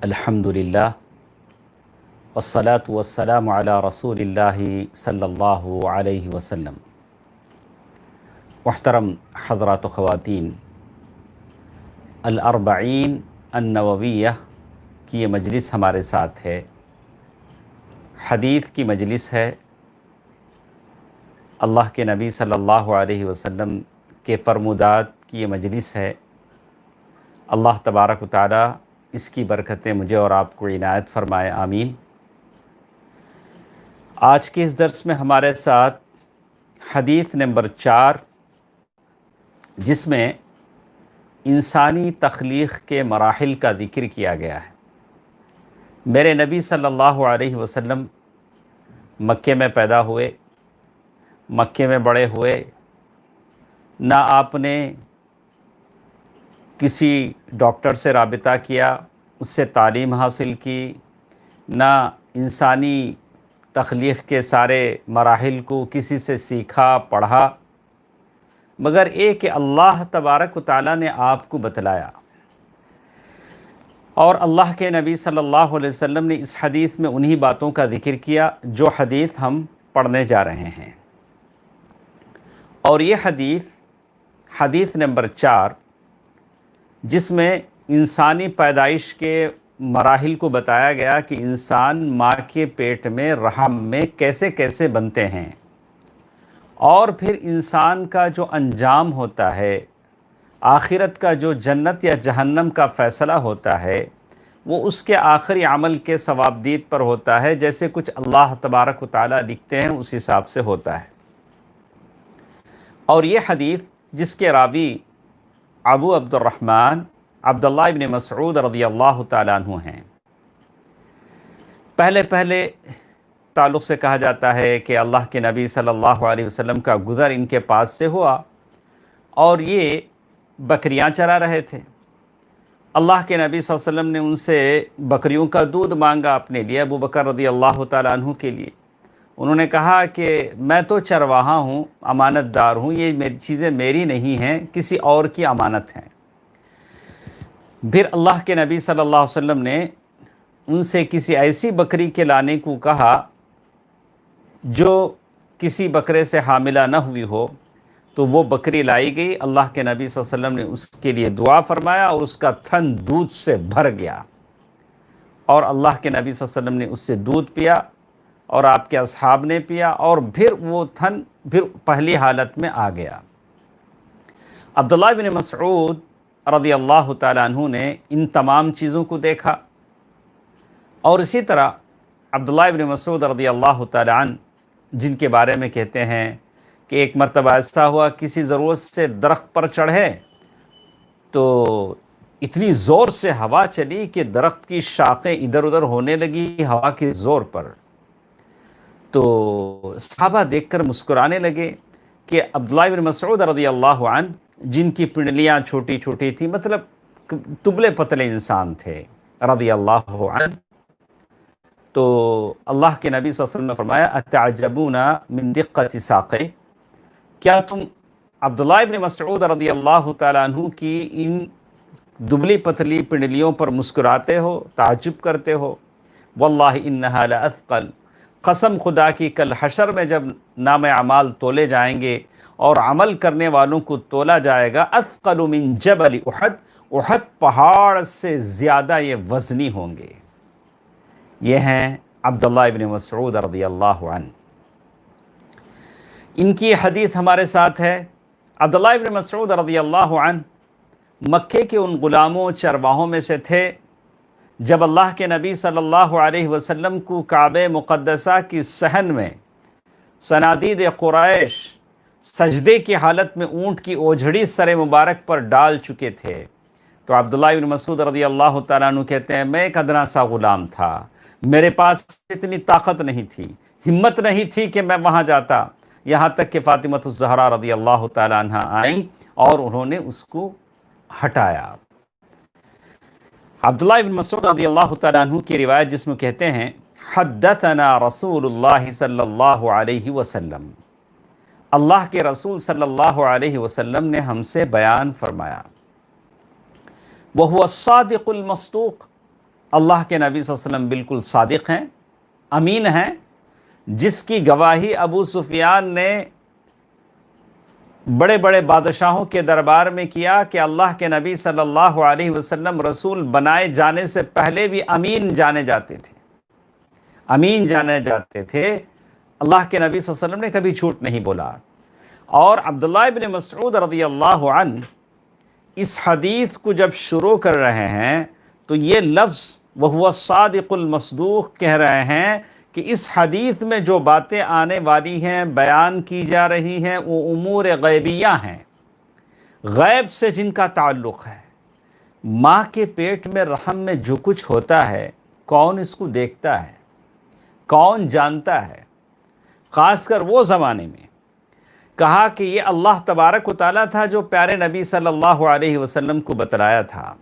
الحمدللہ والصلاة والسلام علی رسول اللہ صلی اللہ علیہ وسلم۔ محترم حضرات و خواتین، الاربعین النوویہ کی یہ مجلس ہمارے ساتھ ہے، حدیث کی مجلس ہے، اللہ کے نبی صلی اللہ علیہ وسلم کے فرمودات کی یہ مجلس ہے۔ اللہ تبارک و تعالی اس کی برکتیں مجھے اور آپ کو عنایت فرمائے، آمین۔ آج کے اس درس میں ہمارے ساتھ حدیث نمبر 4، جس میں انسانی تخلیق کے مراحل کا ذکر کیا گیا ہے۔ میرے نبی صلی اللہ علیہ وسلم مکے میں پیدا ہوئے، مکے میں بڑے ہوئے، نہ آپ نے کسی ڈاکٹر سے رابطہ کیا، اس سے تعلیم حاصل کی، نہ انسانی تخلیق کے سارے مراحل کو کسی سے سیکھا پڑھا، مگر ایک کہ اللہ تبارک و تعالیٰ نے آپ کو بتلایا، اور اللہ کے نبی صلی اللہ علیہ وسلم نے اس حدیث میں انہی باتوں کا ذکر کیا جو حدیث ہم پڑھنے جا رہے ہیں۔ اور یہ حدیث نمبر 4، جس میں انسانی پیدائش کے مراحل کو بتایا گیا کہ انسان ماں کے پیٹ میں رحم میں کیسے کیسے بنتے ہیں، اور پھر انسان کا جو انجام ہوتا ہے، آخرت کا جو جنت یا جہنم کا فیصلہ ہوتا ہے، وہ اس کے آخری عمل کے ثوابدید پر ہوتا ہے، جیسے کچھ اللہ تبارک و تعالیٰ لکھتے ہیں اس حساب سے ہوتا ہے۔ اور یہ حدیث جس کے راوی ابو عبد الرحمن عبداللہ ابن مسعود رضی اللہ تعالیٰ عنہ ہیں۔ پہلے تعلق سے کہا جاتا ہے کہ اللہ کے نبی صلی اللہ علیہ وسلم کا گزر ان کے پاس سے ہوا، اور یہ بکریاں چرا رہے تھے۔ اللہ کے نبی صلی اللہ علیہ وسلم نے ان سے بکریوں کا دودھ مانگا اپنے لیے، ابو بکر رضی اللہ تعالیٰ عنہ کے لیے۔ انہوں نے کہا کہ میں تو چرواہا ہوں، امانت دار ہوں، یہ چیزیں میری نہیں ہیں، کسی اور کی امانت ہیں۔ پھر اللہ کے نبی صلی اللہ علیہ وسلم نے ان سے کسی ایسی بکری کے لانے کو کہا جو کسی بکرے سے حاملہ نہ ہوئی ہو، تو وہ بکری لائی گئی۔ اللہ کے نبی صلی اللہ علیہ وسلم نے اس کے لیے دعا فرمایا، اور اس کا تھن دودھ سے بھر گیا، اور اللہ کے نبی صلی اللہ علیہ وسلم نے اس سے دودھ پیا، اور آپ کے اصحاب نے پیا، اور پھر وہ تھن پھر پہلی حالت میں آ گیا۔ عبداللہ بن مسعود رضی اللہ تعالیٰ عنہ نے ان تمام چیزوں کو دیکھا، اور اسی طرح عبداللہ بن مسعود رضی اللہ تعالیٰ عنہ، جن کے بارے میں کہتے ہیں کہ ایک مرتبہ ایسا ہوا کسی ضرورت سے درخت پر چڑھے، تو اتنی زور سے ہوا چلی کہ درخت کی شاخیں ادھر ادھر ہونے لگی ہوا کے زور پر۔ تو صحابہ دیکھ کر مسکرانے لگے کہ عبداللہ بن مسعود رضی اللہ عنہ، جن کی پنڈلیاں چھوٹی چھوٹی تھیں، مطلب دبلے پتلے انسان تھے رضی اللہ عنہ، تو اللہ کے نبی صلی اللہ علیہ وسلم نے فرمایا اتعجبون من دقت ساقہ، کیا تم عبداللہ بن مسعود رضی اللہ تعالیٰ عنہ کی ان دبلی پتلی پنڈلیوں پر مسکراتے ہو، تعجب کرتے ہو؟ واللہ انہا لاثقل، قسم خدا کی کل حشر میں جب نام اعمال تولے جائیں گے اور عمل کرنے والوں کو تولا جائے گا، اثقل من جبل احد، احد پہاڑ سے زیادہ یہ وزنی ہوں گے۔ یہ ہیں عبداللہ ابن مسعود رضی اللہ عنہ۔ ان کی حدیث ہمارے ساتھ ہے۔ عبداللہ ابن مسعود رضی اللہ عنہ مکے کے ان غلاموں چرواہوں میں سے تھے جب اللہ کے نبی صلی اللہ علیہ وسلم کو کعبہ مقدسہ کی صحن میں صنادید قریش سجدے کی حالت میں اونٹ کی اوجھڑی سر مبارک پر ڈال چکے تھے، تو عبداللہ ابن مسعود رضی اللہ تعالیٰ عنہ کہتے ہیں میں ایک ادنا سا غلام تھا، میرے پاس اتنی طاقت نہیں تھی، ہمت نہیں تھی کہ میں وہاں جاتا، یہاں تک کہ فاطمہ الزہرا رضی اللہ تعالیٰ عنہ آئیں اور انہوں نے اس کو ہٹایا۔ عبداللہ ابن مسعود رضی اللہ تعالیٰ عنہ کی روایت جس میں کہتے ہیں حدثنا رسول اللہ صلی اللہ علیہ وسلم، اللہ کے رسول صلی اللہ علیہ وسلم نے ہم سے بیان فرمایا، وَهُوَ الصَّادِقُ الْمَصْدُوقُ، اللہ کے نبی صلی اللہ علیہ وسلم بالکل صادق ہیں، امین ہیں، جس کی گواہی ابو سفیان نے بڑے بڑے بادشاہوں کے دربار میں کیا کہ اللہ کے نبی صلی اللہ علیہ وسلم رسول بنائے جانے سے پہلے بھی امین جانے جاتے تھے، امین جانے جاتے تھے، اللہ کے نبی صلی اللہ علیہ وسلم نے کبھی جھوٹ نہیں بولا۔ اور عبداللہ ابن مسعود رضی اللہ عنہ اس حدیث کو جب شروع کر رہے ہیں تو یہ لفظ وَهُوَ الصَّادِقُ الْمَصْدُوقُ کہہ رہے ہیں کہ اس حدیث میں جو باتیں آنے والی ہیں، بیان کی جا رہی ہیں، وہ امور غیبیہ ہیں، غیب سے جن کا تعلق ہے۔ ماں کے پیٹ میں رحم میں جو کچھ ہوتا ہے، کون اس کو دیکھتا ہے، کون جانتا ہے؟ خاص کر وہ زمانے میں کہا کہ یہ اللہ تبارک و تعالیٰ تھا جو پیارے نبی صلی اللہ علیہ وسلم کو بتلایا تھا۔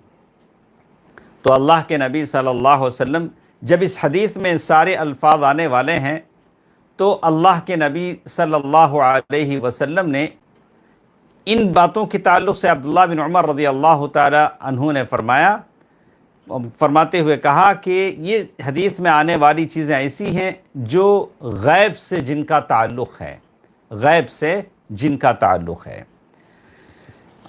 تو اللہ کے نبی صلی اللہ علیہ وسلم جب اس حدیث میں سارے الفاظ آنے والے ہیں تو اللہ کے نبی صلی اللہ علیہ وسلم نے ان باتوں کے تعلق سے عبداللہ بن عمر رضی اللہ تعالی عنہ نے فرماتے ہوئے کہا کہ یہ حدیث میں آنے والی چیزیں ایسی ہیں جو غیب سے جن کا تعلق ہے، غیب سے جن کا تعلق ہے۔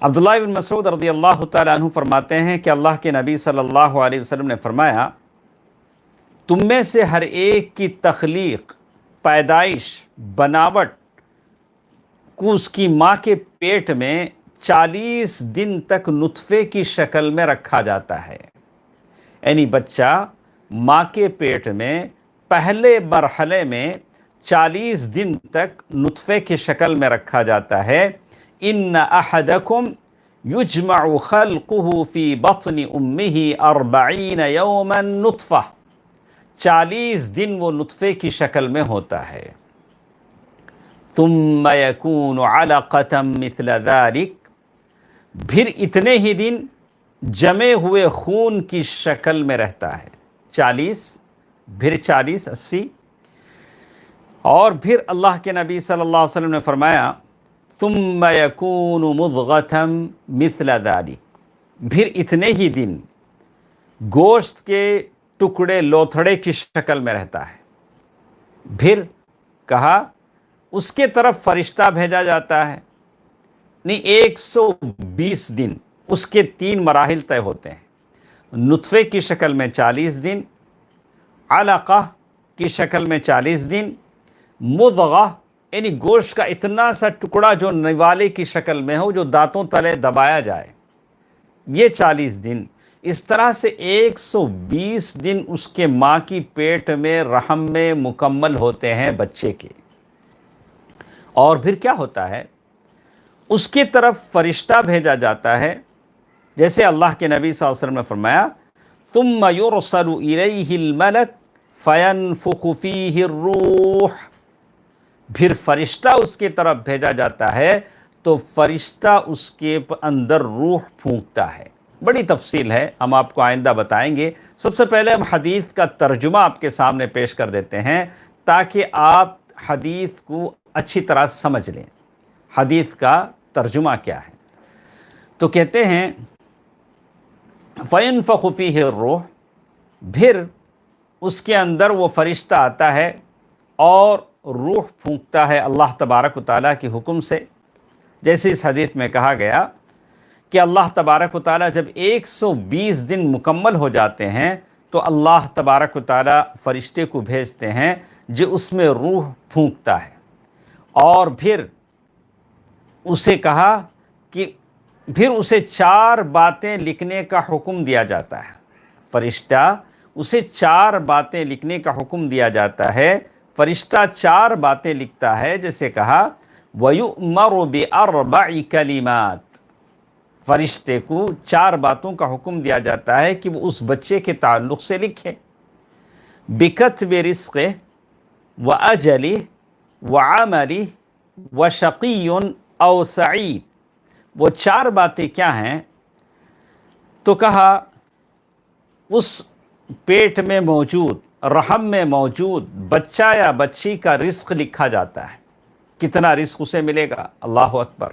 عبداللہ بن مسعود رضی اللہ تعالیٰ عنہ فرماتے ہیں کہ اللہ کے نبی صلی اللہ علیہ وسلم نے فرمایا، تم میں سے ہر ایک کی تخلیق، پیدائش، بناوٹ کو اس کی ماں کے پیٹ میں 40 دن تک نطفے کی شکل میں رکھا جاتا ہے۔ یعنی بچہ ماں کے پیٹ میں پہلے مرحلے میں 40 دن تک نطفے کی شکل میں رکھا جاتا ہے۔ ان احدکم یجمع خلقہ فی بطن امہ 40 یوما نطفہ، 40 دن وہ نطفے کی شکل میں ہوتا ہے۔ ثم یکون علقۃ مثل ذلک، پھر اتنے ہی دن جمے ہوئے خون کی شکل میں رہتا ہے، 40، پھر 40، 80، اور پھر اللہ کے نبی صلی اللہ علیہ وسلم نے فرمایا ثم یکون مضغۃ مثل ذلک، پھر اتنے ہی دن گوشت کے ٹکڑے لوتھڑے کی شکل میں رہتا ہے۔ پھر کہا اس کے طرف فرشتہ بھیجا جاتا ہے، نہیں 120 دن، اس کے 3 مراحل طے ہوتے ہیں۔ نطفے کی شکل میں 40 دن، علقہ کی شکل میں 40 دن، مضغہ یعنی گوشت کا اتنا سا ٹکڑا جو نوالے کی شکل میں ہو، جو دانتوں تلے دبایا جائے، یہ 40 دن۔ اس طرح سے 120 دن اس کے ماں کی پیٹ میں رحم میں مکمل ہوتے ہیں بچے کے۔ اور پھر کیا ہوتا ہے؟ اس کی طرف فرشتہ بھیجا جاتا ہے، جیسے اللہ کے نبی صلی اللہ علیہ وسلم نے فرمایا ثم یرسل الیہ الملک فینفخ فیہ الروح، پھر فرشتہ اس کی طرف بھیجا جاتا ہے تو فرشتہ اس کے اندر روح پھونکتا ہے۔ بڑی تفصیل ہے، ہم آپ کو آئندہ بتائیں گے۔ سب سے پہلے ہم حدیث کا ترجمہ آپ کے سامنے پیش کر دیتے ہیں تاکہ آپ حدیث کو اچھی طرح سمجھ لیں۔ حدیث کا ترجمہ کیا ہے؟ تو کہتے ہیں فَيَنْفَخُ فِيهِ الرُّوحُ، پھر اس کے اندر وہ فرشتہ آتا ہے اور روح پھونکتا ہے اللہ تبارک و تعالیٰ کے حکم سے۔ جیسے اس حدیث میں کہا گیا کہ اللہ تبارک و تعالیٰ جب 120 دن مکمل ہو جاتے ہیں تو اللہ تبارک و تعالیٰ فرشتے کو بھیجتے ہیں جو اس میں روح پھونکتا ہے، اور پھر اسے کہا کہ پھر اسے 4 باتیں لکھنے کا حکم دیا جاتا ہے۔ فرشتہ اسے 4 باتیں لکھنے کا حکم دیا جاتا ہے۔ فرشتہ 4 باتیں لکھتا ہے، جیسے کہا وَيُؤْمَرُ بِأَرْبَعِ كَلِمَاتٍ، فرشتے کو 4 باتوں کا حکم دیا جاتا ہے کہ وہ اس بچے کے تعلق سے لکھے۔ بِكَتْبِ رِزْقِهِ وَأَجَلِهِ وَعَمَلِهِ وَشَقِيٌّ أَوْ سَعِيدٌ، وہ 4 باتیں کیا ہیں؟ تو کہا اس پیٹ میں موجود، رحم میں موجود بچہ یا بچی کا رزق لکھا جاتا ہے۔ کتنا رزق اسے ملے گا؟ اللہ اکبر!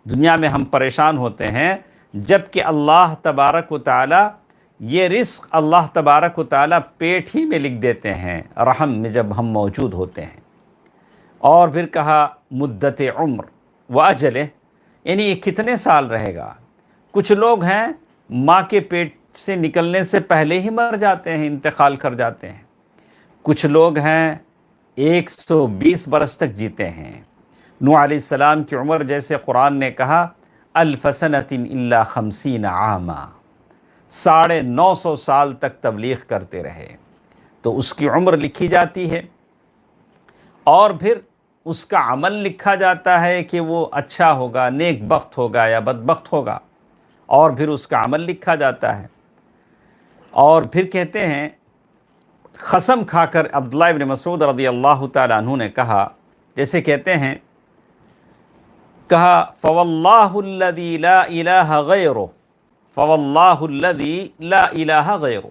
دنیا میں ہم پریشان ہوتے ہیں جب کہ اللہ تبارک و تعالی یہ رزق اللہ تبارک و تعالیٰ پیٹ ہی میں لکھ دیتے ہیں، رحم میں جب ہم موجود ہوتے ہیں۔ اور پھر کہا مدت عمر و اجل، یعنی یہ کتنے سال رہے گا۔ کچھ لوگ ہیں ماں کے پیٹ سے نکلنے سے پہلے ہی مر جاتے ہیں، انتقال کر جاتے ہیں۔ کچھ لوگ ہیں 120 برس تک جیتے ہیں۔ نوح علیہ السلام کی عمر جیسے قرآن نے کہا الف سنۃ الا 50 عاما، 950 سال تک تبلیغ کرتے رہے، تو اس کی عمر لکھی جاتی ہے، اور پھر اس کا عمل لکھا جاتا ہے کہ وہ اچھا ہوگا، نیک بخت ہوگا یا بدبخت ہوگا، اور پھر اس کا عمل لکھا جاتا ہے۔ اور پھر کہتے ہیں، قسم کھا کر عبداللہ ابن مسعود رضی اللہ تعالیٰ عنہ نے کہا، جیسے کہتے ہیں، کہا فواللہ الذی لا الہ غیرہ، فواللہ الذی لا الہ غیرہ،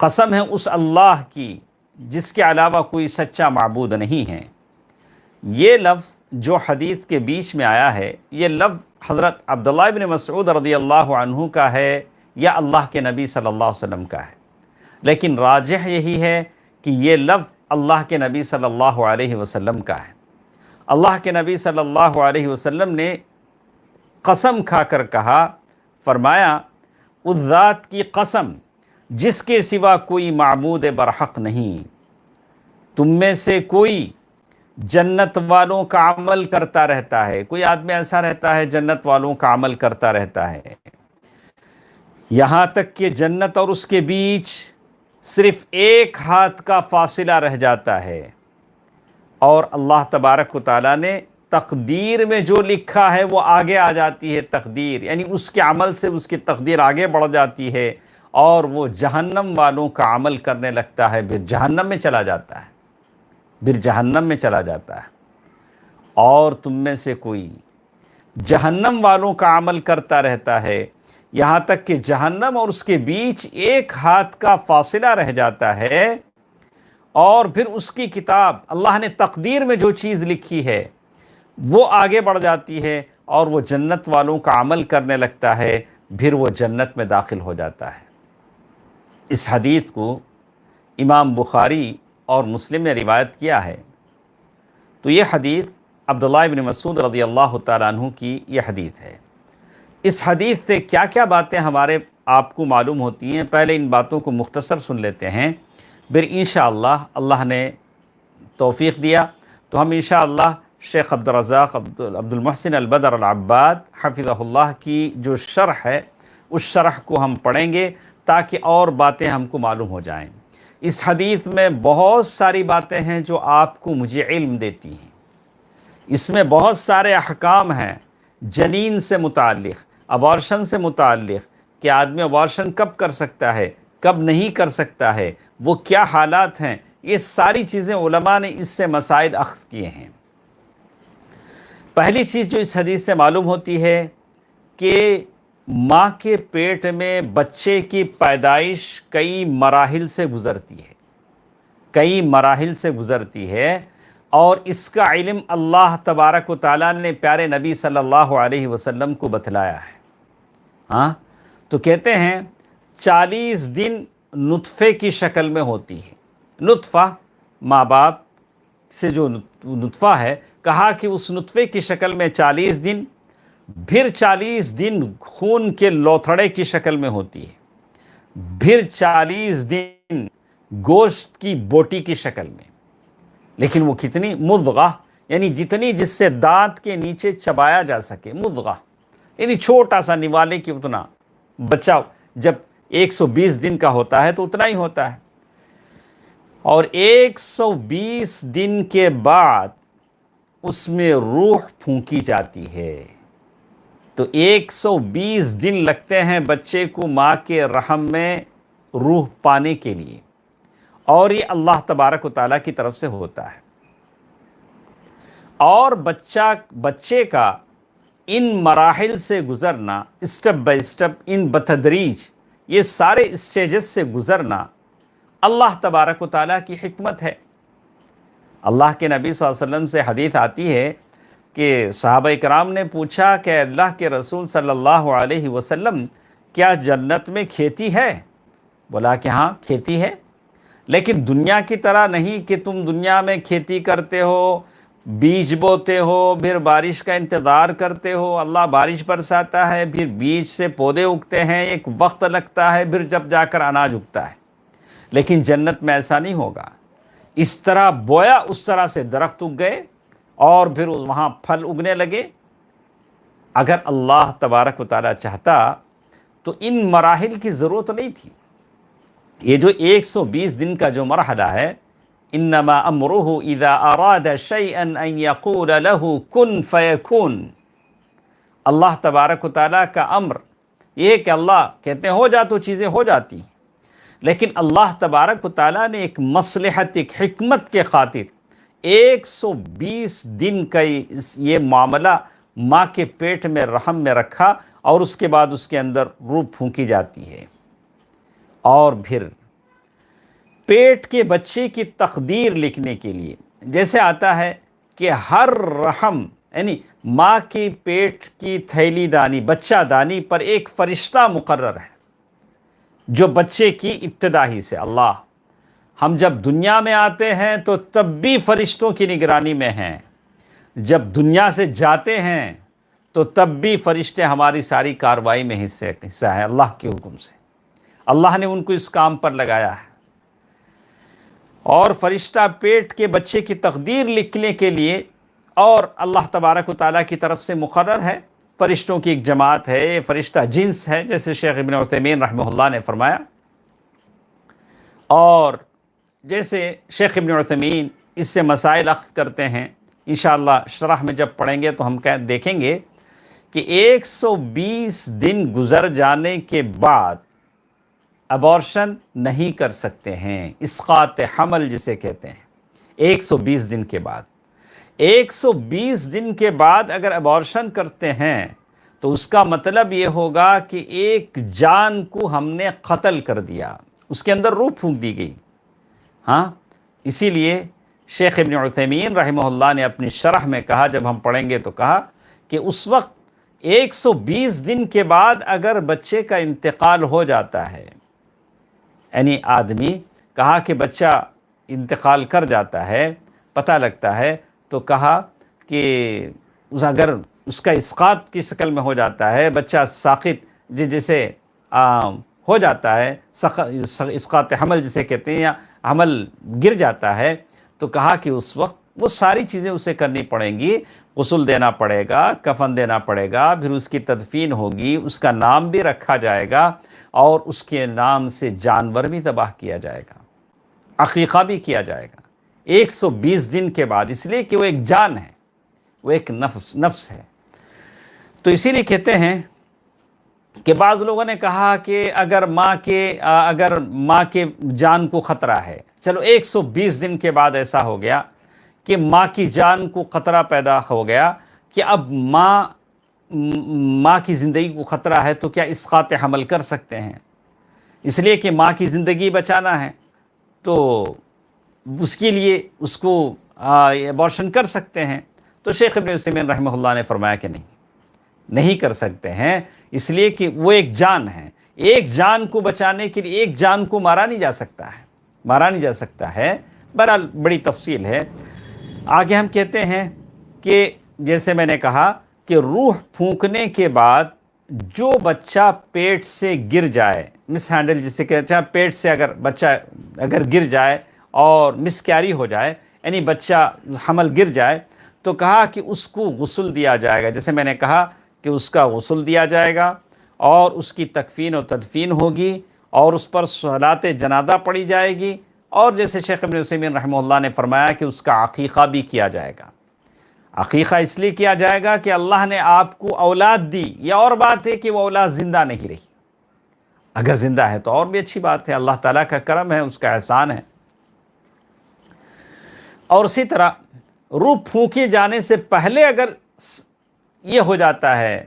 قسم ہے اس اللہ کی جس کے علاوہ کوئی سچا معبود نہیں ہے۔ یہ لفظ جو حدیث کے بیچ میں آیا ہے، یہ لفظ حضرت عبداللہ ابن مسعود رضی اللہ عنہ کا ہے یا اللہ کے نبی صلی اللہ علیہ وسلم کا ہے، لیکن راجح یہی ہے کہ یہ لفظ اللہ کے نبی صلی اللہ علیہ وسلم کا ہے۔ اللہ کے نبی صلی اللہ علیہ وسلم نے قسم کھا کر کہا، فرمایا اس ذات کی قسم جس کے سوا کوئی معبود برحق نہیں، تم میں سے کوئی جنت والوں کا عمل کرتا رہتا ہے، کوئی آدمی ایسا رہتا ہے جنت والوں کا عمل کرتا رہتا ہے، یہاں تک کہ جنت اور اس کے بیچ صرف 1 ہاتھ کا فاصلہ رہ جاتا ہے، اور اللہ تبارک و تعالیٰ نے تقدیر میں جو لکھا ہے وہ آگے آ جاتی ہے، تقدیر یعنی اس کے عمل سے اس کی تقدیر آگے بڑھ جاتی ہے، اور وہ جہنم والوں کا عمل کرنے لگتا ہے، پھر جہنم میں چلا جاتا ہے، پھر جہنم میں چلا جاتا ہے۔ اور تم میں سے کوئی جہنم والوں کا عمل کرتا رہتا ہے، یہاں تک کہ جہنم اور اس کے بیچ 1 ہاتھ کا فاصلہ رہ جاتا ہے، اور پھر اس کی کتاب اللہ نے تقدیر میں جو چیز لکھی ہے وہ آگے بڑھ جاتی ہے، اور وہ جنت والوں کا عمل کرنے لگتا ہے، پھر وہ جنت میں داخل ہو جاتا ہے۔ اس حدیث کو امام بخاری اور مسلم نے روایت کیا ہے۔ تو یہ حدیث عبداللہ ابن مسعود رضی اللہ تعالیٰ عنہ کی یہ حدیث ہے۔ اس حدیث سے کیا کیا باتیں ہمارے آپ کو معلوم ہوتی ہیں، پہلے ان باتوں کو مختصر سن لیتے ہیں، پھر انشاءاللہ اللہ نے توفیق دیا تو ہم انشاءاللہ شیخ عبدالرزاق عبد المحسن البدر العباد حفظہ اللہ کی جو شرح ہے اس شرح کو ہم پڑھیں گے تاکہ اور باتیں ہم کو معلوم ہو جائیں۔ اس حدیث میں بہت ساری باتیں ہیں جو آپ کو مجھے علم دیتی ہیں، اس میں بہت سارے احکام ہیں جنین سے متعلق، ابارشن سے متعلق، کہ آدمی ابارشن کب کر سکتا ہے، کب نہیں کر سکتا ہے، وہ کیا حالات ہیں، یہ ساری چیزیں علماء نے اس سے مسائل اخذ کیے ہیں۔ پہلی چیز جو اس حدیث سے معلوم ہوتی ہے کہ ماں کے پیٹ میں بچے کی پیدائش کئی مراحل سے گزرتی ہے، کئی مراحل سے گزرتی ہے، اور اس کا علم اللہ تبارک و تعالیٰ نے پیارے نبی صلی اللہ علیہ وسلم کو بتلایا ہے۔ ہاں تو کہتے ہیں 40 دن نطفے کی شکل میں ہوتی ہے۔ نطفہ ماں باپ سے جو نطفہ ہے، کہا کہ اس نطفے کی شکل میں 40 دن، پھر 40 دن خون کے لوتھڑے کی شکل میں ہوتی ہے، پھر 40 دن گوشت کی بوٹی کی شکل میں، لیکن وہ کتنی مضغہ، یعنی جتنی جس سے دانت کے نیچے چبایا جا سکے، مضغہ یعنی چھوٹا سا نوالے کی اتنا بچہ جب 120 دن کا ہوتا ہے تو اتنا ہی ہوتا ہے، اور 120 دن کے بعد اس میں روح پھونکی جاتی ہے۔ تو 120 دن لگتے ہیں بچے کو ماں کے رحم میں روح پانے کے لیے، اور یہ اللہ تبارک و تعالیٰ کی طرف سے ہوتا ہے، اور بچے کا ان مراحل سے گزرنا، اسٹیپ بائی اسٹیپ، ان بتدریج یہ سارے اسٹیجز سے گزرنا اللہ تبارک و تعالیٰ کی حکمت ہے۔ اللہ کے نبی صلی اللہ علیہ وسلم سے حدیث آتی ہے کہ صحابہ کرام نے پوچھا کہ اللہ کے رسول صلی اللہ علیہ وسلم کیا جنت میں کھیتی ہے؟ بولا کہ ہاں کھیتی ہے، لیکن دنیا کی طرح نہیں کہ تم دنیا میں کھیتی کرتے ہو، بیج بوتے ہو، پھر بارش کا انتظار کرتے ہو، اللہ بارش برساتا ہے، پھر بیج سے پودے اگتے ہیں، ایک وقت لگتا ہے، پھر جب جا کر اناج اگتا ہے۔ لیکن جنت میں ایسا نہیں ہوگا، اس طرح بویا اس طرح سے درخت اگ گئے اور پھر وہاں پھل اگنے لگے۔ اگر اللہ تبارک و تعالیٰ چاہتا تو ان مراحل کی ضرورت نہیں تھی۔ یہ جو 120 دن کا جو مرحلہ ہے، انما امرہ اذا اراد شیئا ان یقول له کن فیکون، اللہ تبارک و تعالیٰ کا امر یہ کہ اللہ کہتے ہیں ہو جا تو چیزیں ہو جاتی ہیں، لیکن اللہ تبارک و تعالیٰ نے ایک مصلحت، ایک حکمت کے خاطر 120 دن کا یہ معاملہ ماں کے پیٹ میں رحم میں رکھا، اور اس کے بعد اس کے اندر روح پھونکی جاتی ہے، اور پھر پیٹ کے بچے کی تقدیر لکھنے کے لیے جیسے آتا ہے کہ ہر رحم یعنی ماں کی پیٹ کی تھیلی دانی، بچہ دانی پر ایک فرشتہ مقرر ہے جو بچے کی ابتدا ہی سے، اللہ ہم جب دنیا میں آتے ہیں تو تب بھی فرشتوں کی نگرانی میں ہیں، جب دنیا سے جاتے ہیں تو تب بھی فرشتے ہماری ساری کارروائی میں حصہ ہے اللہ کے حکم سے، اللہ نے ان کو اس کام پر لگایا ہے۔ اور فرشتہ پیٹ کے بچے کی تقدیر لکھنے کے لیے اور اللہ تبارک و تعالیٰ کی طرف سے مقرر ہے، فرشتوں کی ایک جماعت ہے، یہ فرشتہ جنس ہے، جیسے شیخ ابن عثیمین رحمہ اللہ نے فرمایا۔ اور جیسے شیخ ابن عثیمین اس سے مسائل اخذ کرتے ہیں، انشاءاللہ شرح میں جب پڑھیں گے تو ہم دیکھیں گے کہ 120 دن گزر جانے کے بعد ابورشن نہیں کر سکتے ہیں، اسقاط حمل جسے کہتے ہیں۔ 120 دن کے بعد 120 دن کے بعد اگر ابورشن کرتے ہیں تو اس کا مطلب یہ ہوگا کہ ایک جان کو ہم نے قتل کر دیا، اس کے اندر روح پھونک دی گئی۔ ہاں، اسی لیے شیخ ابن عثیمین رحمہ اللہ نے اپنی شرح میں کہا، جب ہم پڑھیں گے تو کہا کہ اس وقت 120 دن کے بعد اگر بچے کا انتقال ہو جاتا ہے، یعنی آدمی کہا کہ بچہ انتقال کر جاتا ہے، پتہ لگتا ہے، تو کہا کہ اگر اس کا اسقاط کی شکل میں ہو جاتا ہے، بچہ ساقط جسے ہو جاتا ہے، اسقاط حمل جسے کہتے ہیں، یا حمل گر جاتا ہے، تو کہا کہ اس وقت وہ ساری چیزیں اسے کرنی پڑیں گی، غسل دینا پڑے گا، کفن دینا پڑے گا، پھر اس کی تدفین ہوگی، اس کا نام بھی رکھا جائے گا، اور اس کے نام سے جانور بھی ذبح کیا جائے گا، عقیقہ بھی کیا جائے گا 120 دن کے بعد، اس لیے کہ وہ ایک جان ہے، وہ ایک نفس ہے۔ تو اسی لیے کہتے ہیں کہ بعض لوگوں نے کہا کہ اگر ماں کے جان کو خطرہ ہے، چلو 120 دن کے بعد ایسا ہو گیا کہ ماں کی جان کو خطرہ پیدا ہو گیا کہ اب ماں کی زندگی کو خطرہ ہے، تو کیا اسقاط حمل کر سکتے ہیں؟ اس لیے کہ ماں کی زندگی بچانا ہے، تو اس کے لیے اس کو ابورشن کر سکتے ہیں۔ تو شیخ ابن عثیمین رحمہ اللہ نے فرمایا کہ نہیں کر سکتے ہیں، اس لیے کہ وہ ایک جان ہے، ایک جان کو بچانے کے لیے ایک جان کو مارا نہیں جا سکتا ہے۔ بہرحال بڑی تفصیل ہے۔ آگے ہم کہتے ہیں کہ جیسے میں نے کہا کہ روح پھونکنے کے بعد جو بچہ پیٹ سے گر جائے، مس ہینڈل جسے کہتے ہیں، پیٹ سے اگر بچہ گر جائے اور مس کیری ہو جائے، یعنی بچہ حمل گر جائے، تو کہا کہ اس کو غسل دیا جائے گا، جیسے میں نے کہا کہ اس کا غسل دیا جائے گا، اور اس کی تکفین و تدفین ہوگی، اور اس پر صلاۃ جنازہ پڑھی جائے گی، اور جیسے شیخ ابن عثیمین رحمہ اللہ نے فرمایا کہ اس کا عقیقہ بھی کیا جائے گا۔ عقیقہ اس لیے کیا جائے گا کہ اللہ نے آپ کو اولاد دی، یہ اور بات ہے کہ وہ اولاد زندہ نہیں رہی، اگر زندہ ہے تو اور بھی اچھی بات ہے، اللہ تعالیٰ کا کرم ہے، اس کا احسان ہے۔ اور اسی طرح روح پھونکے جانے سے پہلے اگر یہ ہو جاتا ہے،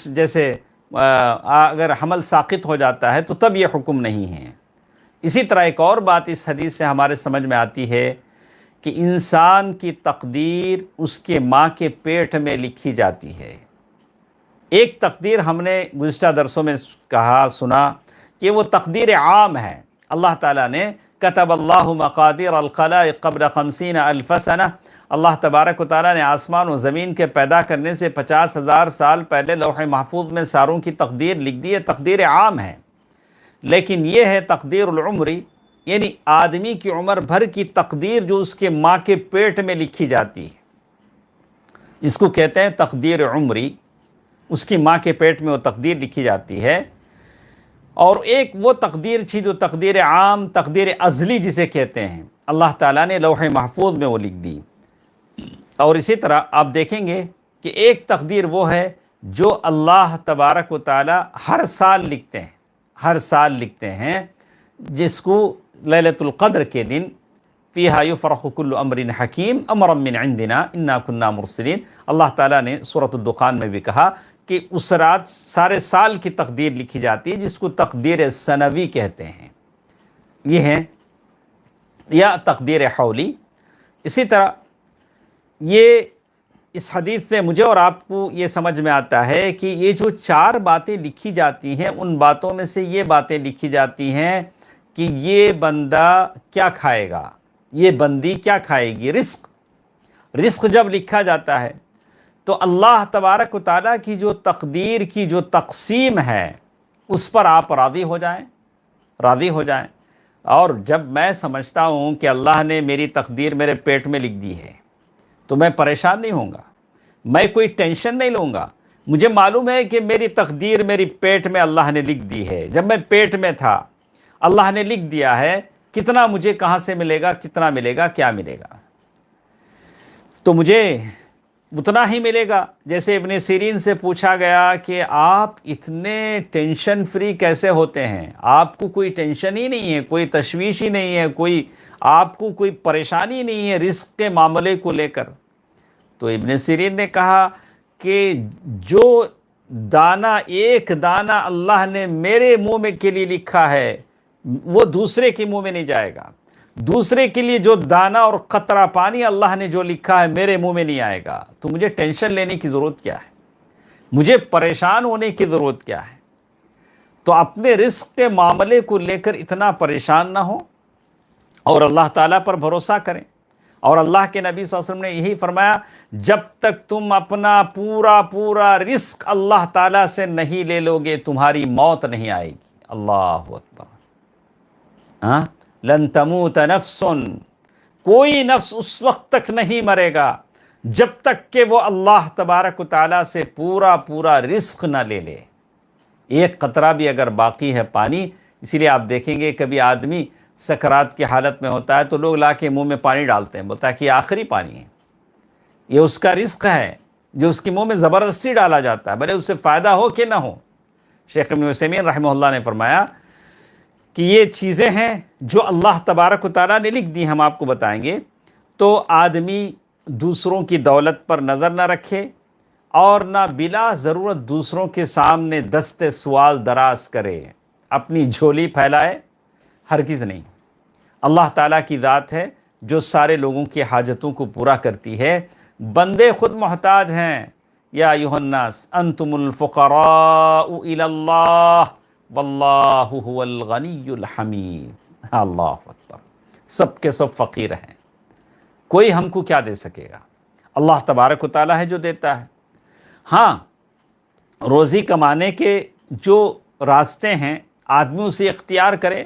جیسے اگر حمل ساقط ہو جاتا ہے، تو تب یہ حکم نہیں ہے۔ اسی طرح ایک اور بات اس حدیث سے ہمارے سمجھ میں آتی ہے کہ انسان کی تقدیر اس کے ماں کے پیٹ میں لکھی جاتی ہے، ایک تقدیر ہم نے گزشتہ درسوں میں سنا کہ وہ تقدیر عام ہے۔ اللہ تعالیٰ نے کتب اللہ مقادیر الخلائق قبل 50,000 سنہ، اللہ تبارک و تعالیٰ نے آسمان و زمین کے پیدا کرنے سے 50,000 سال پہلے لوح محفوظ میں ساروں کی تقدیر لکھ دی ہے، تقدیر عام ہے۔ لیکن یہ ہے تقدیر العمری، یعنی آدمی کی عمر بھر کی تقدیر جو اس کے ماں کے پیٹ میں لکھی جاتی ہے، جس کو کہتے ہیں تقدیر عمری، اس کی ماں کے پیٹ میں وہ تقدیر لکھی جاتی ہے۔ اور ایک وہ تقدیر تھی جو تقدیر عام، تقدیر ازلی جسے کہتے ہیں، اللہ تعالیٰ نے لوح محفوظ میں وہ لکھ دی۔ اور اسی طرح آپ دیکھیں گے کہ ایک تقدیر وہ ہے جو اللہ تبارک و تعالیٰ ہر سال لکھتے ہیں، ہر سال لکھتے ہیں، جس کو لیلۃ القدر کے دن فیہا یفرق کل امر حکیم امرا من عندنا انا کنا مرسلین، اللہ تعالیٰ نے سورۃ الدخان میں بھی کہا کہ اس رات سارے سال کی تقدیر لکھی جاتی ہے، جس کو تقدیر سنوی کہتے ہیں، یہ ہے یا تقدیر حولی۔ اسی طرح یہ اس حدیث سے مجھے اور آپ کو یہ سمجھ میں آتا ہے کہ یہ جو 4 باتیں لکھی جاتی ہیں، ان باتوں میں سے یہ باتیں لکھی جاتی ہیں کہ یہ بندہ کیا کھائے گا، یہ بندی کیا کھائے گی۔ رزق جب لکھا جاتا ہے تو اللہ تبارک و تعالیٰ کی جو تقدیر کی جو تقسیم ہے اس پر آپ راضی ہو جائیں۔ اور جب میں سمجھتا ہوں کہ اللہ نے میری تقدیر میرے پیٹ میں لکھ دی ہے تو میں پریشان نہیں ہوں گا، میں کوئی ٹینشن نہیں لوں گا۔ مجھے معلوم ہے کہ میری تقدیر میری پیٹ میں اللہ نے لکھ دی ہے، جب میں پیٹ میں تھا اللہ نے لکھ دیا ہے کتنا مجھے کہاں سے ملے گا، کتنا ملے گا، کیا ملے گا، تو مجھے اتنا ہی ملے گا۔ جیسے ابن سیرین سے پوچھا گیا کہ آپ اتنے ٹینشن فری کیسے ہوتے ہیں، آپ کو کوئی ٹینشن ہی نہیں ہے، کوئی تشویش ہی نہیں ہے، آپ کو کوئی پریشانی نہیں ہے رزق کے معاملے کو لے کر۔ تو ابن سیرین نے کہا کہ جو دانہ، ایک دانہ اللہ نے میرے منہ میں کے لیے لکھا ہے وہ دوسرے کے منہ میں نہیں جائے گا، دوسرے کے لیے جو دانہ اور قطرہ پانی اللہ نے جو لکھا ہے میرے منہ میں نہیں آئے گا، تو مجھے ٹینشن لینے کی ضرورت کیا ہے، مجھے پریشان ہونے کی ضرورت کیا ہے۔ تو اپنے رزق کے معاملے کو لے کر اتنا پریشان نہ ہو اور اللہ تعالیٰ پر بھروسہ کریں۔ اور اللہ کے نبی صلی اللہ علیہ وسلم نے یہی فرمایا، جب تک تم اپنا پورا رزق اللہ تعالیٰ سے نہیں لے لو گے تمہاری موت نہیں آئے گی۔ اللہ اکبر۔ لن تموت نفس، کوئی نفس اس وقت تک نہیں مرے گا جب تک کہ وہ اللہ تبارک و تعالیٰ سے پورا رزق نہ لے لے۔ ایک قطرہ بھی اگر باقی ہے پانی، اسی لیے آپ دیکھیں گے کبھی آدمی سکرات کی حالت میں ہوتا ہے تو لوگ لا کے منہ میں پانی ڈالتے ہیں، بولتا ہے کہ یہ آخری پانی ہے، یہ اس کا رزق ہے جو اس کے منہ میں زبردستی ڈالا جاتا ہے، بھلے اس سے فائدہ ہو کہ نہ ہو۔ شیخ ابن عثیمین رحمہ اللہ نے فرمایا کہ یہ چیزیں ہیں جو اللہ تبارک و تعالیٰ نے لکھ دی، ہم آپ کو بتائیں گے۔ تو آدمی دوسروں کی دولت پر نظر نہ رکھے اور نہ بلا ضرورت دوسروں کے سامنے دست سوال دراز کرے، اپنی جھولی پھیلائے، ہرگز نہیں۔ اللہ تعالیٰ کی ذات ہے جو سارے لوگوں کی حاجتوں کو پورا کرتی ہے، بندے خود محتاج ہیں۔ یا ایھا الناس انتم الفقراء الی اللہ واللہ هو الغنی الحمید۔ اللہ اکبر، سب کے سب فقیر ہیں، کوئی ہم کو کیا دے سکے گا، اللہ تبارک و تعالیٰ ہے جو دیتا ہے۔ ہاں، روزی کمانے کے جو راستے ہیں آدمی اسے اختیار کرے،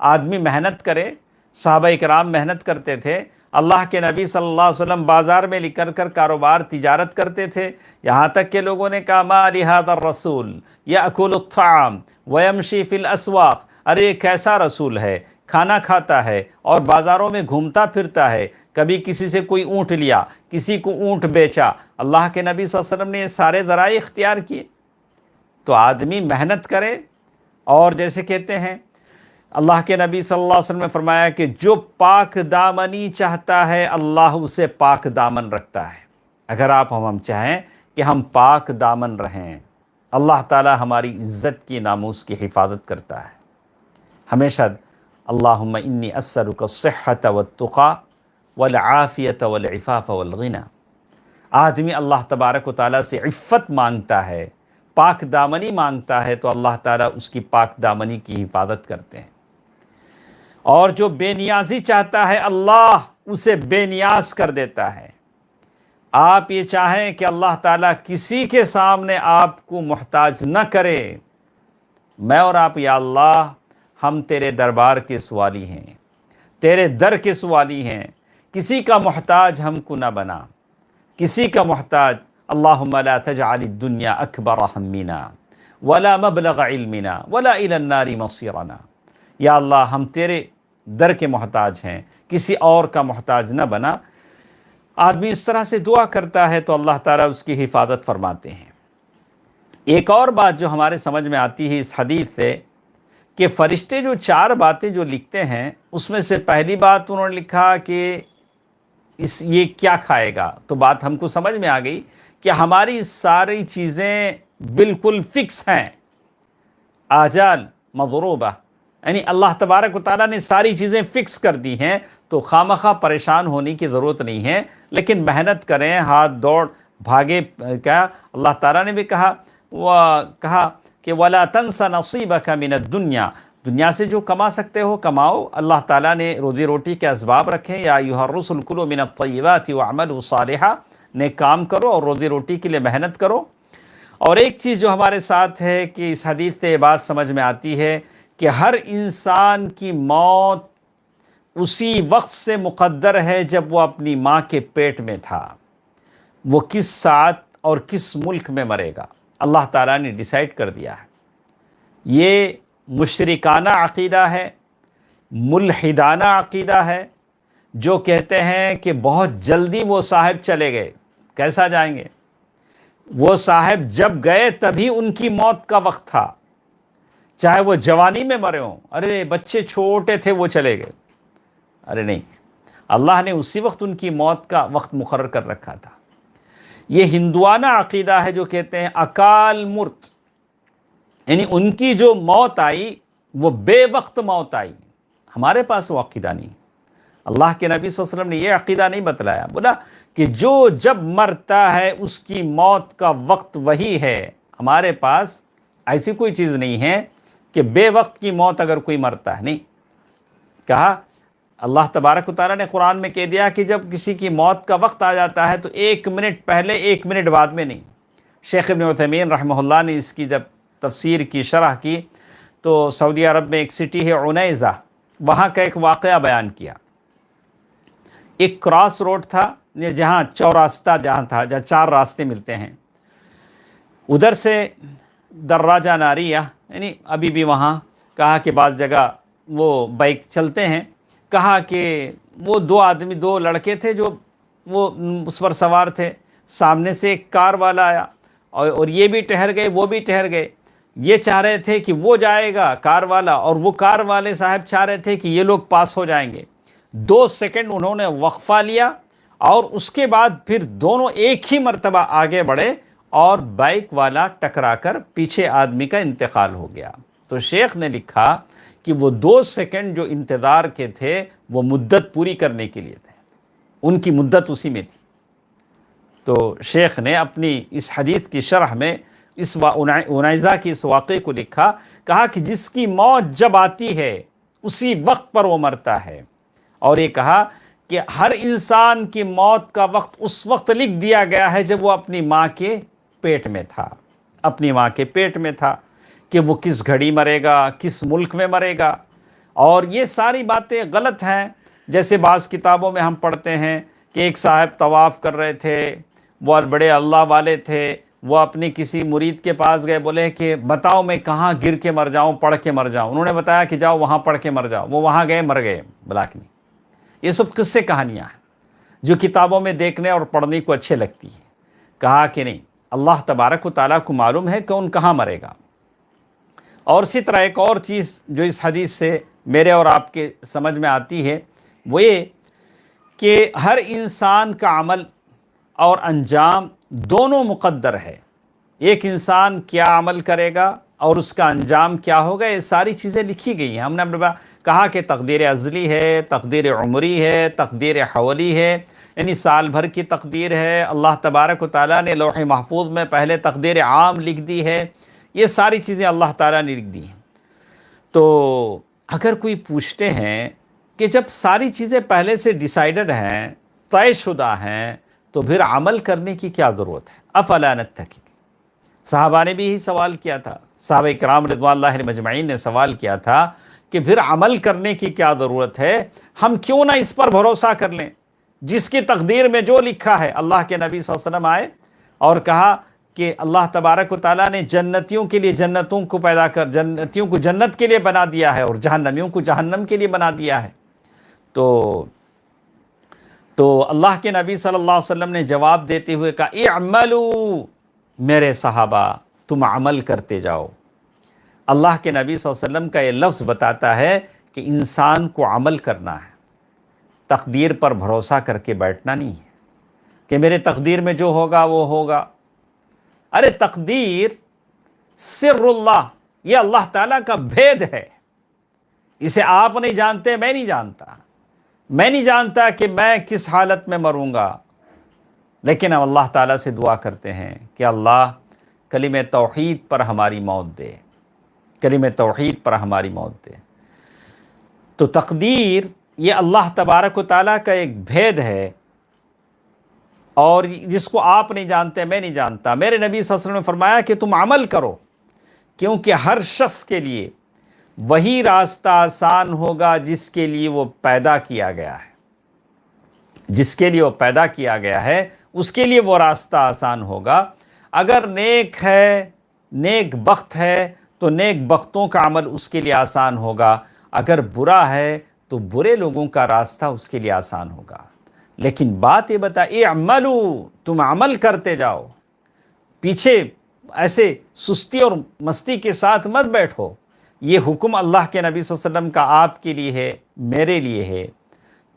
آدمی محنت کرے۔ صحابہ اکرام محنت کرتے تھے، اللہ کے نبی صلی اللہ علیہ وسلم بازار میں نکل کر کاروبار تجارت کرتے تھے، یہاں تک کہ لوگوں نے کہا ما لہذا الرسول یأکل الطعام ویمشی فی الاسواق، ارے یہ کیسا رسول ہے، کھانا کھاتا ہے اور بازاروں میں گھومتا پھرتا ہے، کبھی کسی سے کوئی اونٹ لیا، کسی کو اونٹ بیچا۔ اللہ کے نبی صلی اللہ علیہ وسلم نے یہ سارے ذرائع اختیار کیے۔ تو آدمی محنت کرے، اور جیسے کہتے ہیں اللہ کے نبی صلی اللہ علیہ وسلم نے فرمایا کہ جو پاک دامنی چاہتا ہے اللہ اسے پاک دامن رکھتا ہے۔ اگر آپ ہم چاہیں کہ ہم پاک دامن رہیں، اللہ تعالی ہماری عزت کی، ناموس کی حفاظت کرتا ہے۔ ہمیشہ اللہم انی اسألک الصحۃ والتقی والعافیۃ والعفاف والغنی۔ آدمی اللہ تبارک و تعالیٰ سے عفت مانگتا ہے، پاک دامنی مانگتا ہے تو اللہ تعالیٰ اس کی پاک دامنی کی حفاظت کرتے ہیں، اور جو بے نیازی چاہتا ہے اللہ اسے بے نیاز کر دیتا ہے۔ آپ یہ چاہیں کہ اللہ تعالیٰ کسی کے سامنے آپ کو محتاج نہ کرے، میں اور آپ یا اللہ ہم تیرے دربار کے سوالی ہیں، تیرے در کے سوالی ہیں، کسی کا محتاج ہم کو نہ بنا، کسی کا محتاج۔ اللہم لا تجعل الدنیا اکبر ہمنا ولا مبلغ علمنا ولا الی النار مصیرنا۔ یا اللہ ہم تیرے در کے محتاج ہیں، کسی اور کا محتاج نہ بنا۔ آدمی اس طرح سے دعا کرتا ہے تو اللہ تعالیٰ اس کی حفاظت فرماتے ہیں۔ ایک اور بات جو ہمارے سمجھ میں آتی ہے اس حدیث سے، کہ فرشتے جو 4 باتیں جو لکھتے ہیں اس میں سے پہلی بات انہوں نے لکھا کہ یہ کیا کھائے گا، تو بات ہم کو سمجھ میں آ گئی کہ ہماری ساری چیزیں بالکل فکس ہیں، آجال مضروبہ، یعنی اللہ تبارک و تعالیٰ نے ساری چیزیں فکس کر دی ہیں، تو خامخواہ پریشان ہونے کی ضرورت نہیں ہے، لیکن محنت کریں، ہاتھ دوڑ بھاگے۔ کیا اللہ تعالیٰ نے بھی کہا کہ وَلَا تَنْسَ نَصِيبَكَ مِنَ الدُّنْيَا، دنیا سے جو کما سکتے ہو کماؤ، اللہ تعالیٰ نے روزی روٹی کے اسباب رکھیں، یا ایھا الرسل کلوا من الطیبات واعملوا صالحا، نیک کام کرو اور روزی روٹی کے لیے محنت کرو۔ اور ایک چیز جو ہمارے ساتھ ہے کہ اس حدیث سے یہ بات سمجھ میں آتی ہے کہ ہر انسان کی موت اسی وقت سے مقدر ہے جب وہ اپنی ماں کے پیٹ میں تھا، وہ کس ساعت اور کس ملک میں مرے گا اللہ تعالیٰ نے ڈیسائیڈ کر دیا ہے۔ یہ مشرکانہ عقیدہ ہے، ملحدانہ عقیدہ ہے، جو کہتے ہیں کہ بہت جلدی وہ صاحب چلے گئے۔ کیسا جائیں گے؟ وہ صاحب جب گئے تبھی ان کی موت کا وقت تھا، چاہے وہ جوانی میں مرے ہوں، ارے بچے چھوٹے تھے وہ چلے گئے، ارے نہیں، اللہ نے اسی وقت ان کی موت کا وقت مقرر کر رکھا تھا۔ یہ ہندوانہ عقیدہ ہے جو کہتے ہیں اکال مرت، یعنی ان کی جو موت آئی وہ بے وقت موت آئی۔ ہمارے پاس وہ عقیدہ نہیں، اللہ کے نبی صلی اللہ علیہ وسلم نے یہ عقیدہ نہیں بتلایا، بولا کہ جو جب مرتا ہے اس کی موت کا وقت وہی ہے۔ ہمارے پاس ایسی کوئی چیز نہیں ہے کہ بے وقت کی موت اگر کوئی مرتا ہے، نہیں۔ کہا اللہ تبارک و تعالیٰ نے قرآن میں کہہ دیا کہ جب کسی کی موت کا وقت آ جاتا ہے تو 1 منٹ پہلے 1 منٹ بعد میں نہیں۔ شیخ ابن عثیمین رحمہ اللہ نے اس کی جب تفسیر کی، شرح کی، تو سعودی عرب میں ایک سٹی ہے عنیزہ، وہاں کا ایک واقعہ بیان کیا۔ ایک کراس روڈ تھا، جہاں چوراستہ جہاں تھا، جہاں 4 راستے ملتے ہیں، ادھر سے دراجہ ناریہ، یعنی ابھی بھی وہاں کہا کہ بعض جگہ وہ بائک چلتے ہیں، کہا کہ وہ 2 لڑکے تھے جو وہ اس پر سوار تھے، سامنے سے ایک کار والا آیا اور یہ بھی ٹھہر گئے، وہ بھی ٹھہر گئے۔ یہ چاہ رہے تھے کہ وہ جائے گا کار والا، اور وہ کار والے صاحب چاہ رہے تھے کہ یہ لوگ پاس ہو جائیں گے۔ 2 سیکنڈ انہوں نے وقفہ لیا، اور اس کے بعد پھر دونوں ایک ہی مرتبہ آگے بڑھے، اور بائک والا ٹکرا کر پیچھے آدمی کا انتقال ہو گیا۔ تو شیخ نے لکھا کہ وہ 2 سیکنڈ جو انتظار کے تھے وہ مدت پوری کرنے کے لیے تھے، ان کی مدت اسی میں تھی۔ تو شیخ نے اپنی اس حدیث کی شرح میں اس عنیزہ کی اس واقعے کو لکھا، کہا کہ جس کی موت جب آتی ہے اسی وقت پر وہ مرتا ہے، اور یہ کہا کہ ہر انسان کی موت کا وقت اس وقت لکھ دیا گیا ہے جب وہ اپنی ماں کے پیٹ میں تھا، اپنی ماں کے پیٹ میں تھا، کہ وہ کس گھڑی مرے گا، کس ملک میں مرے گا۔ اور یہ ساری باتیں غلط ہیں۔ جیسے بعض کتابوں میں ہم پڑھتے ہیں کہ ایک صاحب طواف کر رہے تھے، وہ بڑے اللہ والے تھے، وہ اپنے کسی مرید کے پاس گئے، بولے کہ بتاؤ میں کہاں گر کے مر جاؤں، پڑھ کے مر جاؤں۔ انہوں نے بتایا کہ جاؤ وہاں پڑھ کے مر جاؤ۔ وہ وہاں گئے، مر گئے، بلاک نہیں۔ یہ سب قصے کہانیاں ہیں جو کتابوں میں دیکھنے اور پڑھنے کو اچھے لگتی ہیں۔ کہا کہ نہیں، اللہ تبارک و تعالیٰ کو معلوم ہے کون کہاں مرے گا۔ اور اسی طرح ایک اور چیز جو اس حدیث سے میرے اور آپ کے سمجھ میں آتی ہے، وہ یہ کہ ہر انسان کا عمل اور انجام دونوں مقدر ہے۔ ایک انسان کیا عمل کرے گا اور اس کا انجام کیا ہوگا، یہ ساری چیزیں لکھی گئی ہیں۔ ہم نے کہا کہ تقدیر ازلی ہے، تقدیر عمری ہے، تقدیر حولی ہے، یعنی سال بھر کی تقدیر ہے، اللہ تبارک و تعالیٰ نے لوح محفوظ میں پہلے تقدیر عام لکھ دی ہے، یہ ساری چیزیں اللہ تعالیٰ نے لکھ دی ہیں۔ تو اگر کوئی پوچھتے ہیں کہ جب ساری چیزیں پہلے سے ڈیسائیڈڈ ہیں، طے شدہ ہیں، تو پھر عمل کرنے کی کیا ضرورت ہے؟ افلا نتقی، صحابہ نے بھی یہی سوال کیا تھا، صحابہ کرام رضوان اللہ علیہم اجمعین نے سوال کیا تھا کہ پھر عمل کرنے کی کیا ضرورت ہے؟ ہم کیوں نہ اس پر بھروسہ کر لیں جس کی تقدیر میں جو لکھا ہے۔ اللہ کے نبی صلی اللہ علیہ وسلم آئے اور کہا کہ اللہ تبارک و تعالیٰ نے جنتیوں کے لیے جنتوں کو پیدا کر، جنتیوں کو جنت کے لیے بنا دیا ہے اور جہنمیوں کو جہنم کے لیے بنا دیا ہے۔ تو اللہ کے نبی صلی اللہ علیہ وسلم نے جواب دیتے ہوئے کہا اعملوا، میرے صحابہ تم عمل کرتے جاؤ۔ اللہ کے نبی صلی اللہ علیہ وسلم کا یہ لفظ بتاتا ہے کہ انسان کو عمل کرنا ہے، تقدیر پر بھروسہ کر کے بیٹھنا نہیں ہے کہ میرے تقدیر میں جو ہوگا وہ ہوگا۔ ارے تقدیر سر اللہ، یہ اللہ تعالیٰ کا بھید ہے، اسے آپ نہیں جانتے، میں نہیں جانتا، میں نہیں جانتا کہ میں کس حالت میں مروں گا، لیکن ہم اللہ تعالیٰ سے دعا کرتے ہیں کہ اللہ کلمہ توحید پر ہماری موت دے، کلمہ توحید پر ہماری موت دے۔ تو تقدیر یہ اللہ تبارک و تعالیٰ کا ایک بھید ہے، اور جس کو آپ نہیں جانتے، میں نہیں جانتا۔ میرے نبی صلی اللہ علیہ وسلم نے فرمایا کہ تم عمل کرو، کیونکہ ہر شخص کے لیے وہی راستہ آسان ہوگا جس کے لیے وہ پیدا کیا گیا ہے، جس کے لیے وہ پیدا کیا گیا ہے اس کے لیے وہ راستہ آسان ہوگا۔ اگر نیک ہے، نیک بخت ہے، تو نیک بختوں کا عمل اس کے لیے آسان ہوگا، اگر برا ہے تو برے لوگوں کا راستہ اس کے لیے آسان ہوگا۔ لیکن بات یہ بتا، اعملوا، تم عمل کرتے جاؤ، پیچھے ایسے سستی اور مستی کے ساتھ مت بیٹھو۔ یہ حکم اللہ کے نبی صلی اللہ علیہ وسلم کا آپ کے لیے ہے، میرے لیے ہے۔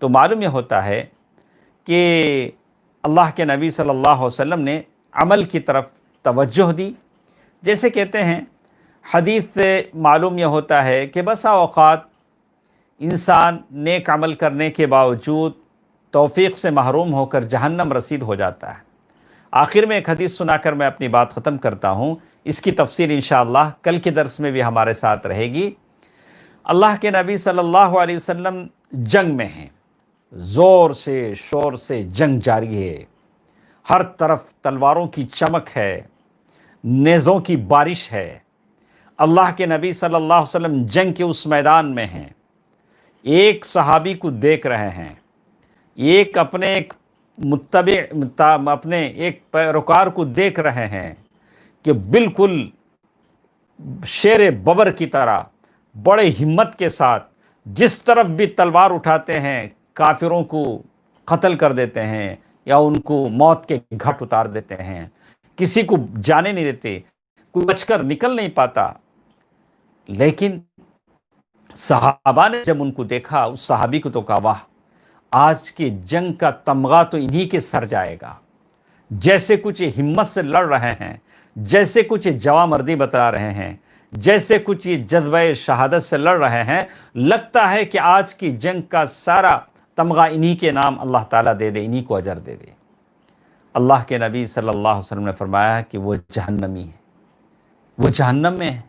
تو معلوم یہ ہوتا ہے کہ اللہ کے نبی صلی اللہ علیہ وسلم نے عمل کی طرف توجہ دی۔ جیسے کہتے ہیں حدیث سے معلوم یہ ہوتا ہے کہ بسا اوقات انسان نیک عمل کرنے کے باوجود توفیق سے محروم ہو کر جہنم رسید ہو جاتا ہے۔ آخر میں ایک حدیث سنا کر میں اپنی بات ختم کرتا ہوں، اس کی تفسیر انشاءاللہ کل کے درس میں بھی ہمارے ساتھ رہے گی۔ اللہ کے نبی صلی اللہ علیہ وسلم جنگ میں ہیں، زور سے شور سے جنگ جاری ہے، ہر طرف تلواروں کی چمک ہے، نیزوں کی بارش ہے۔ اللہ کے نبی صلی اللہ علیہ وسلم جنگ کے اس میدان میں ہیں، ایک صحابی کو دیکھ رہے ہیں، ایک اپنے ایک متبع اپنے ایک پیروکار کو دیکھ رہے ہیں کہ بالکل شیر ببر کی طرح بڑے ہمت کے ساتھ جس طرف بھی تلوار اٹھاتے ہیں کافروں کو قتل کر دیتے ہیں یا ان کو موت کے گھاٹ اتار دیتے ہیں، کسی کو جانے نہیں دیتے، کوئی بچ کر نکل نہیں پاتا۔ لیکن صحابہ نے جب ان کو دیکھا، اس صحابی کو تو کہا واہ، آج کی جنگ کا تمغہ تو انہی کے سر جائے گا، جیسے کچھ یہ ہمت سے لڑ رہے ہیں، جیسے کچھ یہ جواں مردی بتلا رہے ہیں، جیسے کچھ یہ جذبہ شہادت سے لڑ رہے ہیں، لگتا ہے کہ آج کی جنگ کا سارا تمغہ انہی کے نام اللہ تعالیٰ دے دے، انہی کو اجر دے دے۔ اللہ کے نبی صلی اللہ علیہ وسلم نے فرمایا کہ وہ جہنمی ہے، وہ جہنم میں ہے۔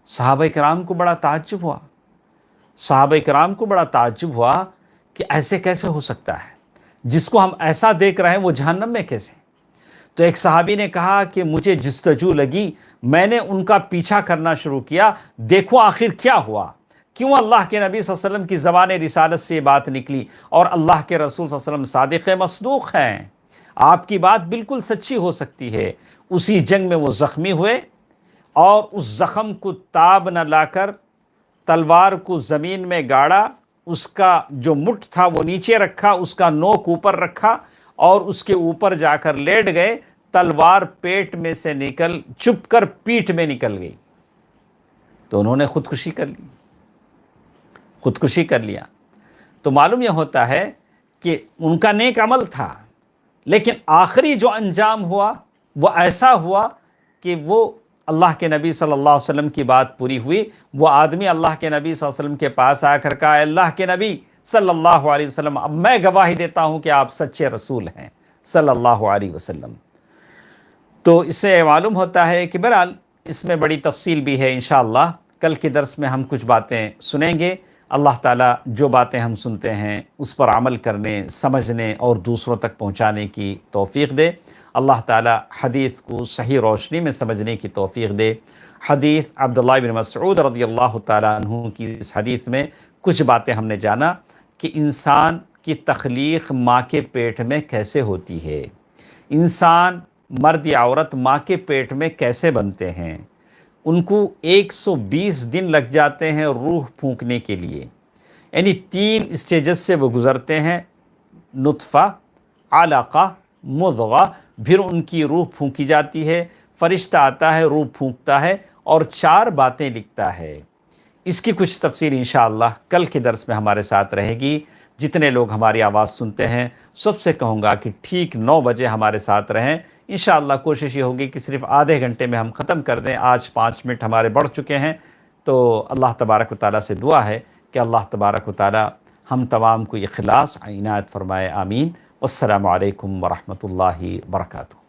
صحابہ کرام کو بڑا تعجب ہوا، صحابہ کرام کو بڑا تعجب ہوا کہ ایسے کیسے ہو سکتا ہے، جس کو ہم ایسا دیکھ رہے ہیں وہ جہنم میں کیسے؟ تو ایک صحابی نے کہا کہ مجھے جستجو لگی، میں نے ان کا پیچھا کرنا شروع کیا، دیکھو آخر کیا ہوا، کیوں اللہ کے نبی صلی اللہ علیہ وسلم کی زبان رسالت سے یہ بات نکلی، اور اللہ کے رسول صلی اللہ علیہ وسلم صادق مصدوق ہیں، آپ کی بات بالکل سچی ہو سکتی ہے۔ اسی جنگ میں وہ زخمی ہوئے اور اس زخم کو تاب نہ لا کر تلوار کو زمین میں گاڑا، اس کا جو مٹھ تھا وہ نیچے رکھا، اس کا نوک اوپر رکھا اور اس کے اوپر جا کر لیٹ گئے، تلوار پیٹ میں سے نکل چپ کر پیٹھ میں نکل گئی، تو انہوں نے خودکشی کر لی، خودکشی کر لیا۔ تو معلوم یہ ہوتا ہے کہ ان کا نیک عمل تھا، لیکن آخری جو انجام ہوا وہ ایسا ہوا کہ وہ اللہ کے نبی صلی اللہ علیہ وسلم کی بات پوری ہوئی۔ وہ آدمی اللہ کے نبی صلی اللہ علیہ وسلم کے پاس آ کر کہا، اے اللہ کے نبی صلی اللہ علیہ وسلم، اب میں گواہی دیتا ہوں کہ آپ سچے رسول ہیں صلی اللہ علیہ وسلم۔ تو اس سے معلوم ہوتا ہے کہ بہرحال اس میں بڑی تفصیل بھی ہے، انشاءاللہ کل کے درس میں ہم کچھ باتیں سنیں گے۔ اللہ تعالیٰ جو باتیں ہم سنتے ہیں اس پر عمل کرنے، سمجھنے اور دوسروں تک پہنچانے کی توفیق دے۔ اللہ تعالیٰ حدیث کو صحیح روشنی میں سمجھنے کی توفیق دے۔ حدیث عبداللہ بن مسعود رضی اللہ تعالیٰ عنہ کی اس حدیث میں کچھ باتیں ہم نے جانا کہ انسان کی تخلیق ماں کے پیٹ میں کیسے ہوتی ہے، انسان مرد یا عورت ماں کے پیٹ میں کیسے بنتے ہیں، ان کو 120 دن لگ جاتے ہیں روح پھونکنے کے لیے، یعنی 3 اسٹیجز سے وہ گزرتے ہیں، نطفہ، علقہ، مضغہ، پھر ان کی روح پھونکی جاتی ہے، فرشتہ آتا ہے، روح پھونکتا ہے اور 4 باتیں لکھتا ہے۔ اس کی کچھ تفصیل انشاءاللہ کل کے درس میں ہمارے ساتھ رہے گی۔ جتنے لوگ ہماری آواز سنتے ہیں سب سے کہوں گا کہ ٹھیک 9 بجے ہمارے ساتھ رہیں۔ انشاءاللہ کوشش یہ ہوگی کہ صرف آدھے گھنٹے میں ہم ختم کر دیں، آج 5 منٹ ہمارے بڑھ چکے ہیں۔ تو اللہ تبارک و تعالیٰ سے دعا ہے کہ اللہ تبارک و تعالیٰ ہم تمام کو اخلاص عنایت فرمائے، آمین۔ والسلام علیکم ورحمۃ اللہ وبرکاتہ۔